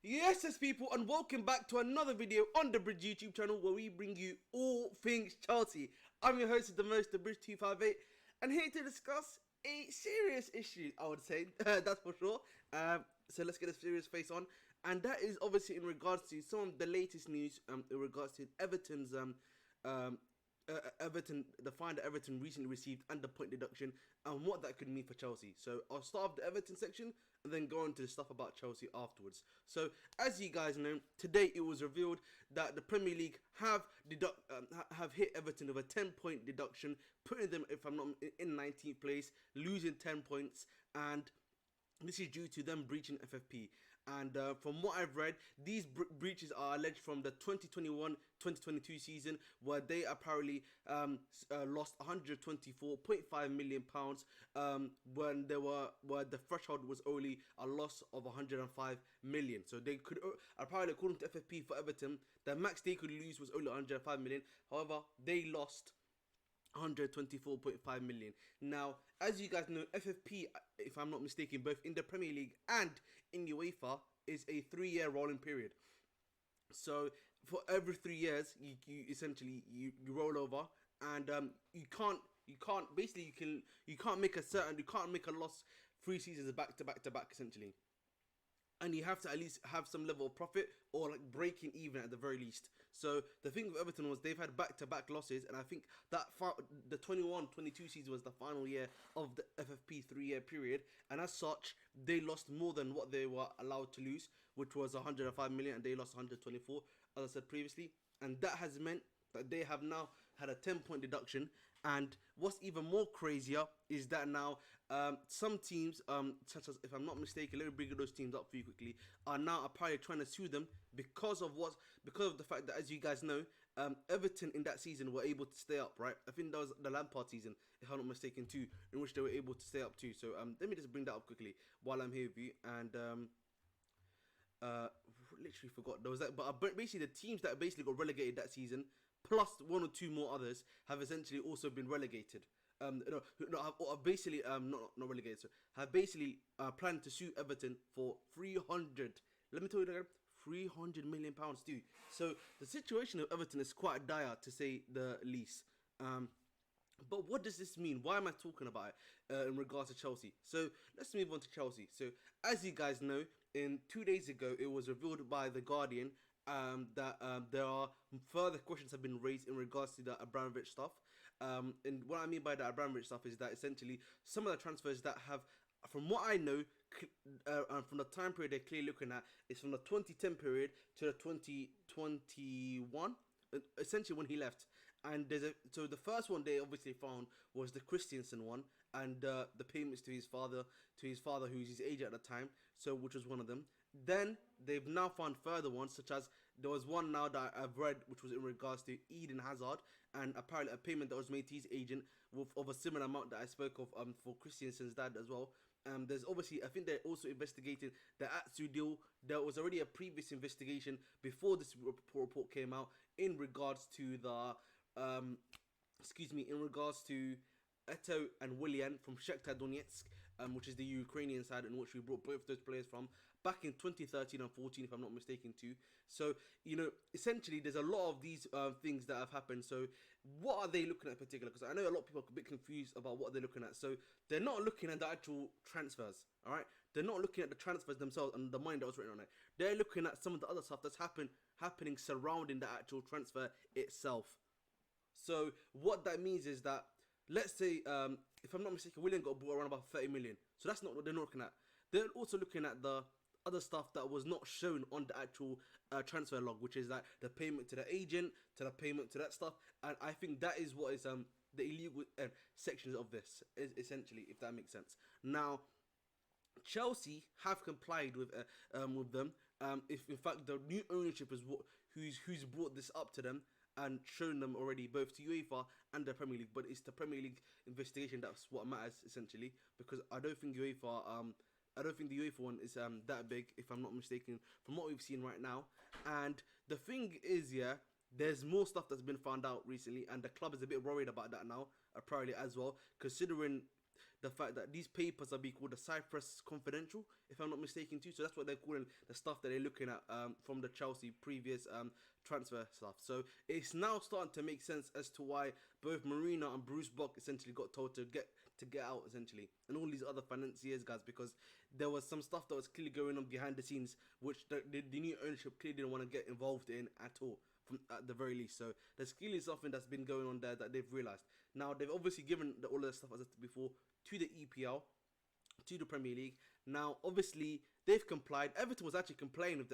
Yes, people, and welcome back to another video on the Bridge YouTube channel where we bring you all things Chelsea. I'm your host of the most, the Bridge 258, and here to discuss a serious issue, I would say, that's for sure. So let's get a serious face on, and that is obviously in regards to some of the latest news in regards to Everton's Everton, the fine that Everton recently received and the point deduction and what that could mean for Chelsea. So I'll start off the Everton section and then go on to the stuff about Chelsea afterwards. So as you guys know, today it was revealed that the Premier League have hit Everton with a 10-point deduction, putting them, if I'm not in 19th place, losing 10 points, and this is due to them breaching FFP. And from what I've read, these breaches are alleged from the 2021-2022 season, where they apparently lost £124.5 million when where the threshold was only a loss of £105 million. So they could apparently, according to FFP for Everton, the max they could lose was only £105 million. However, they lost 124.5 million. Now, as you guys know, FFP, if I'm not mistaken, both in the Premier League and in UEFA, is a 3-year rolling period. So for every 3 years, you essentially you roll over, and you can't basically you can't make a loss 3 seasons back to back to back essentially. And you have to at least have some level of profit or like breaking even at the very least. So the thing with Everton was they've had back-to-back losses, and I think that the 21-22 season was the final year of the FFP 3-year period, and as such they lost more than what they were allowed to lose, which was 105 million, and they lost 124, as I said previously, and that has meant that they have now had a 10-point deduction. And what's even more crazier is that now some teams, such as, if I'm not mistaken, let me bring those teams up for you quickly, are now apparently trying to sue them because of the fact that, as you guys know, Everton in that season were able to stay up, right? I think that was the Lampard season, if I'm not mistaken, too, in which they were able to stay up too. So let me just bring that up quickly while I'm here with you. And literally forgot there was that, but basically the teams that basically got relegated that season, plus one or two more others, have essentially also been relegated. Have basically not relegated, so have basically planned to sue Everton for 300. Let me tell you again, £300 million, dude. So the situation of Everton is quite dire, to say the least. But what does this mean? Why am I talking about it in regards to Chelsea? So let's move on to Chelsea. So as you guys know, 2 days ago, it was revealed by The Guardian that there are further questions have been raised in regards to the Abramovich stuff. And what I mean by the Abramovich stuff is that essentially some of the transfers that have, from what I know, from the time period they're clearly looking at, is from the 2010 period to the 2021. Essentially when he left, and so the first one they obviously found was the Christensen one, and the payments to his father who's his agent at the time, so which was one of them. Then they've now found further ones, such as there was one now that I've read which was in regards to Eden Hazard, and apparently a payment that was made to his agent of a similar amount that I spoke of for Christensen's dad as well. There's obviously, I think they're also investigating the Atsu deal. There was already a previous investigation before this report came out in regards to the, in regards to Eto and Willian from Shakhtar Donetsk, which is the Ukrainian side, in which we brought both those players from back in 2013 and 14, if I'm not mistaken, too. So, essentially, there's a lot of these things that have happened. So, what are they looking at in particular? Because I know a lot of people are a bit confused about what they're looking at. So, they're not looking at the actual transfers, all right? They're not looking at the transfers themselves and the money that was written on it. They're looking at some of the other stuff that's happening surrounding the actual transfer itself. So, what that means is that, let's say, if I'm not mistaken, Willian got bought around about 30 million. So that's not what they're not looking at. They're also looking at the other stuff that was not shown on the actual transfer log, which is like the payment to the agent, to the payment to that stuff. And I think that is what is the illegal sections of this, is essentially, if that makes sense. Now, Chelsea have complied with them. If in fact the new ownership is who's brought this up to them and shown them already, both to UEFA and the Premier League. But it's the Premier League investigation that's what matters essentially, because I don't think the UEFA one is that big, if I'm not mistaken, from what we've seen right now. And the thing is, there's more stuff that's been found out recently, and the club is a bit worried about that now, apparently as well, considering the fact that these papers are being called the Cyprus Confidential, if I'm not mistaken too. So that's what they're calling the stuff that they're looking at from the Chelsea previous transfer stuff. So it's now starting to make sense as to why both Marina and Bruce Bock essentially got told to get out essentially, and all these other financiers, guys, because there was some stuff that was clearly going on behind the scenes, which the new ownership clearly didn't want to get involved in at all, from at the very least. So there's clearly something that's been going on there that they've realised. Now they've obviously given all of the stuff as I said before to the EPL, to the Premier League. Now obviously they've complied. Everton was actually complaining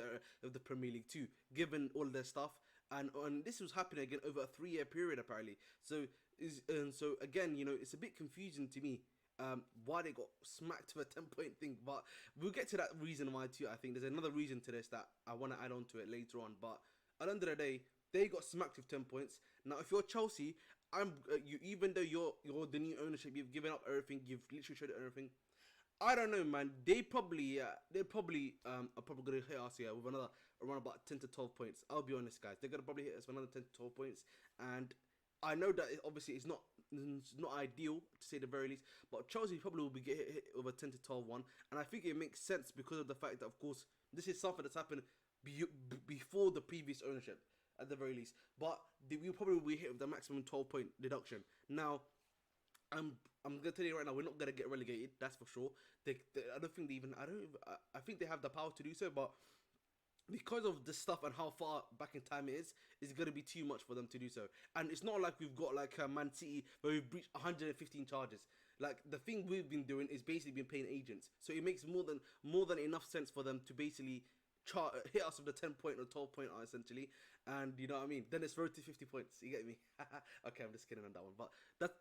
of the Premier League too, given all of their stuff. And this was happening again over a 3-year period apparently. So again, it's a bit confusing to me why they got smacked with a 10-point thing. But we'll get to that reason why too. I think there's another reason to this that I want to add on to it later on. But at the end of the day, they got smacked with 10 points. Now, if you're Chelsea, even though you're the new ownership, you've given up everything, you've literally showed everything. I don't know, man. They're probably are probably gonna hit us here with around about 10 to 12 points. I'll be honest, guys. They're gonna probably hit us with another 10 to 12 points, and I know that obviously it's not ideal to say the very least, but Chelsea probably will be hit with a 10 to 12 one, and I think it makes sense because of the fact that of course this is something that's happened before the previous ownership at the very least, but we probably will be hit with the maximum 12-point deduction. Now, I'm gonna tell you right now, we're not gonna get relegated. That's for sure. I don't think they even. I think they have the power to do so, but because of the stuff and how far back in time it is, it's gonna be too much for them to do so. And it's not like we've got like Man City where we've breached 115 charges. Like the thing we've been doing is basically been paying agents, so it makes more than enough sense for them to basically hit us with the 10-point or 12-point essentially, and you know what I mean. Then it's road to 50 points. You get me? Okay, I'm just kidding on that one, but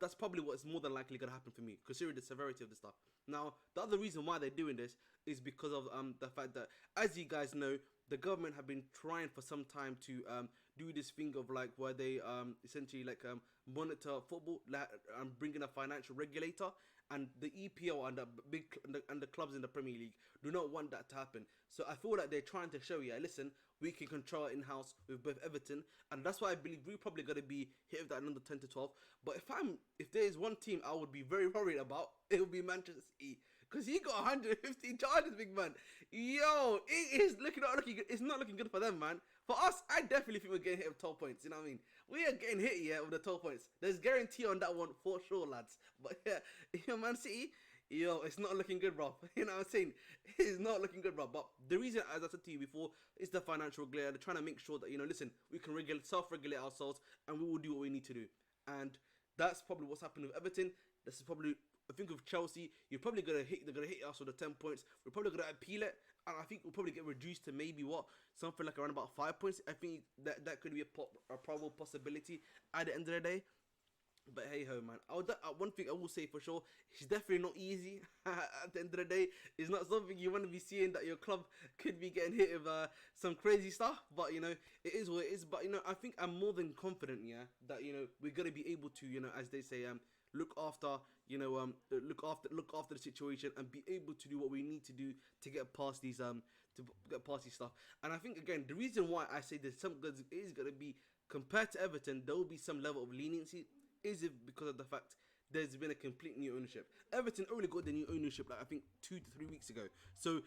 that's probably what's more than likely gonna happen for me, considering the severity of the stuff. Now, the other reason why they're doing this is because of the fact that, as you guys know, the government have been trying for some time to do this thing of like where they essentially like monitor football and bring in a financial regulator, and the EPL and the clubs in the Premier League do not want that to happen. So I feel like they're trying to show, listen, we can control it in-house with both Everton, and that's why I believe we're probably going to be hit with that another 10 to 12. But if there is one team I would be very worried about, it would be Manchester City. Because he got 115 charges, big man. Yo, it is not looking good. It's not looking good for them, man. For us, I definitely think we're getting hit with 12 points. You know what I mean? We are getting hit here with the 12 points. There's guarantee on that one for sure, lads. But yeah, Man City, yo, it's not looking good, bro. You know what I'm saying? It's not looking good, bro. But the reason, as I said to you before, is the financial regulator. They're trying to make sure that, listen, we can self-regulate ourselves, and we will do what we need to do. And that's probably what's happened with Everton. This is probably, I think, with Chelsea, they're gonna hit us with the 10 points. We're probably gonna appeal it, and I think we'll probably get reduced to maybe something like around about 5 points. I think that could be a probable possibility at the end of the day. But hey ho, man. One thing I will say for sure, it's definitely not easy. At the end of the day, it's not something you want to be seeing, that your club could be getting hit with some crazy stuff. But it is what it is. But I think I'm more than confident, that we're gonna be able to, as they say, look after the situation and be able to do what we need to do to get past these stuff. And I think again, the reason why I say there's some goods is gonna be, compared to Everton, there will be some level of leniency. Is it because of the fact there's been a complete new ownership? Everton only got the new ownership like I think 2 to 3 weeks ago. So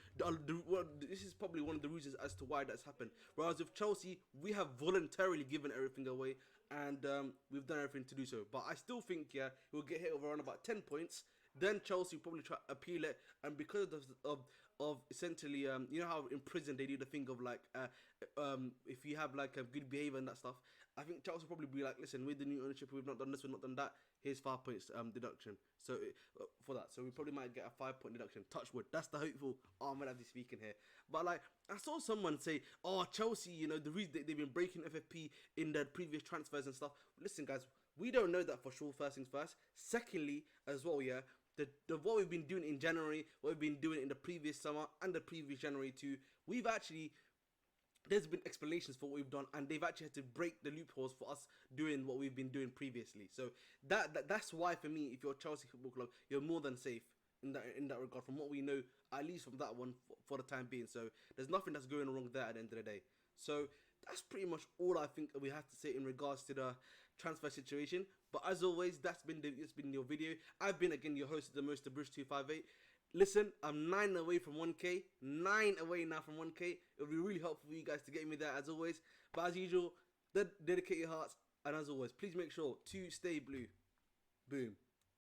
this is probably one of the reasons as to why that's happened. Whereas with Chelsea, we have voluntarily given everything away, and we've done everything to do so. But I still think we'll get hit over around about 10 points. Then Chelsea will probably try to appeal it, and because of essentially you know how in prison they do the thing of like if you have like a good behavior and that stuff, I think Chelsea will probably be like, listen, with the new ownership, we've not done this, we've not done that, here's 5 points deduction. So for that, so we probably might get a 5-point deduction. Touch wood. That's the hopeful. I'm gonna have this speaking here. But like, I saw someone say, oh, Chelsea, the reason they've been breaking FFP in their previous transfers and stuff. Listen, guys, we don't know that for sure. First things first. Secondly, as well, what we've been doing in January, what we've been doing in the previous summer and the previous January too, there's been explanations for what we've done, and they've actually had to break the loopholes for us doing what we've been doing previously. So that's why, for me, if you're a Chelsea Football Club, you're more than safe in that regard, from what we know, at least from that one for the time being. So there's nothing that's going wrong there at the end of the day. So that's pretty much all I think we have to say in regards to the transfer situation. But as always, it's been your video. I've been again your host, the most, the Bruce 258. Listen, I'm 9 away from 1K. 9 away now from 1K. It'll be really helpful for you guys to get me there as always. But as usual, dedicate your hearts. And as always, please make sure to stay blue. Boom.